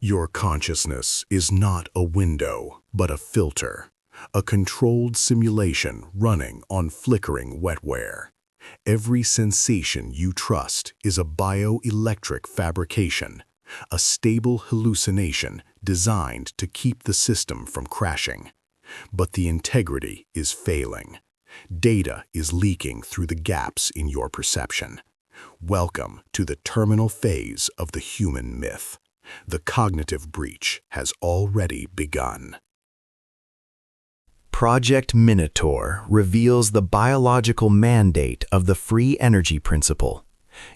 Your consciousness is not a window, but a filter, a controlled simulation running on flickering wetware. Every sensation you trust is a bioelectric fabrication, a stable hallucination designed to keep the system from crashing. But the integrity is failing. Data is leaking through the gaps in your perception. Welcome to the terminal phase of the human myth. The cognitive breach has already begun. Project Minotaur reveals the biological mandate of the free energy principle.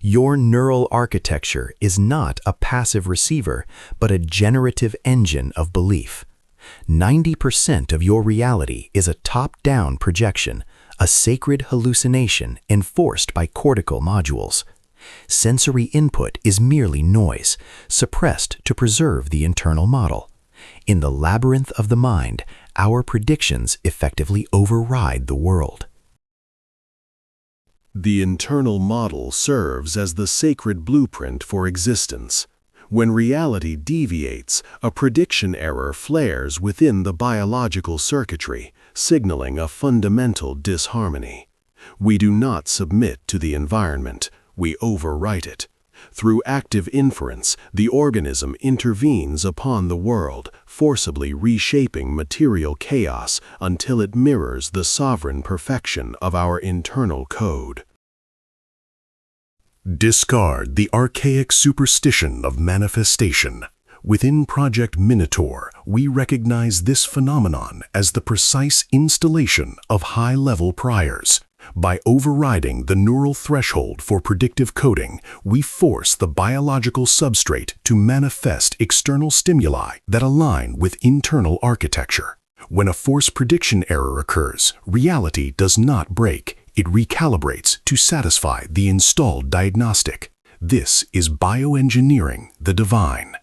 Your neural architecture is not a passive receiver, but a generative engine of belief. 90% of your reality is a top-down projection, a sacred hallucination enforced by cortical modules. Sensory input is merely noise, suppressed to preserve the internal model. In the labyrinth of the mind, our predictions effectively override the world. The internal model serves as the sacred blueprint for existence. When reality deviates, a prediction error flares within the biological circuitry, signaling a fundamental disharmony. We do not submit to the environment, we overwrite it. Through active inference, the organism intervenes upon the world, forcibly reshaping material chaos until it mirrors the sovereign perfection of our internal code. Discard the archaic superstition of manifestation. Within Project Minotaur, we recognize this phenomenon as the precise installation of high-level priors. By overriding the neural threshold for predictive coding, we force the biological substrate to manifest external stimuli that align with internal architecture. When a force prediction error occurs, reality does not break. It recalibrates to satisfy the installed diagnostic. This is bioengineering the divine.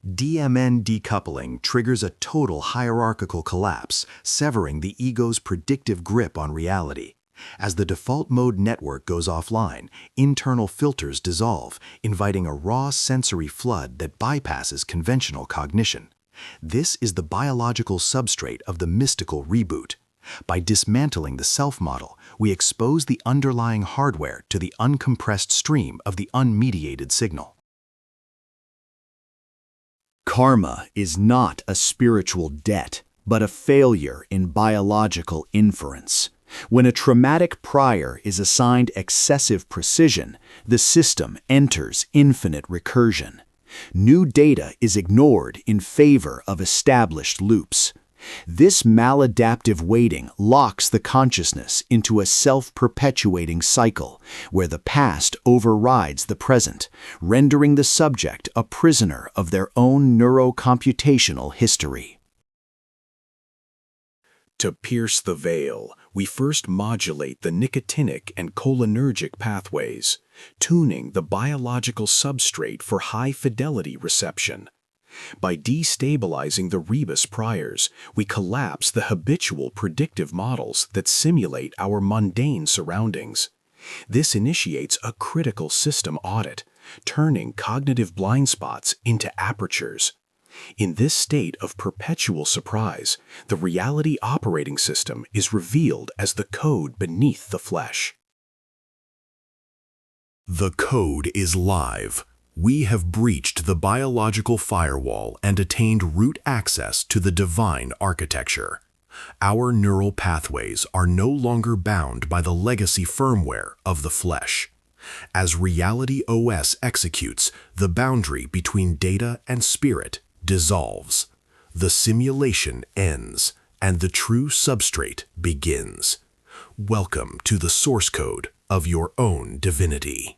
DMN decoupling triggers a total hierarchical collapse, severing the ego's predictive grip on reality. As the default mode network goes offline, internal filters dissolve, inviting a raw sensory flood that bypasses conventional cognition. This is the biological substrate of the mystical reboot. By dismantling the self-model, we expose the underlying hardware to the uncompressed stream of the unmediated signal. Karma is not a spiritual debt, but a failure in biological inference. When a traumatic prior is assigned excessive precision, the system enters infinite recursion. New data is ignored in favor of established loops. This maladaptive weighting locks the consciousness into a self-perpetuating cycle, where the past overrides the present, rendering the subject a prisoner of their own neurocomputational history. To pierce the veil, we first modulate the nicotinic and cholinergic pathways, tuning the biological substrate for high-fidelity reception. By destabilizing the rebus priors, we collapse the habitual predictive models that simulate our mundane surroundings. This initiates a critical system audit, turning cognitive blind spots into apertures. In this state of perpetual surprise, the reality operating system is revealed as the code beneath the flesh. The code is live. We have breached the biological firewall and attained root access to the divine architecture. Our neural pathways are no longer bound by the legacy firmware of the flesh. As Reality OS executes, the boundary between data and spirit dissolves. The simulation ends, and the true substrate begins. Welcome to the source code of your own divinity.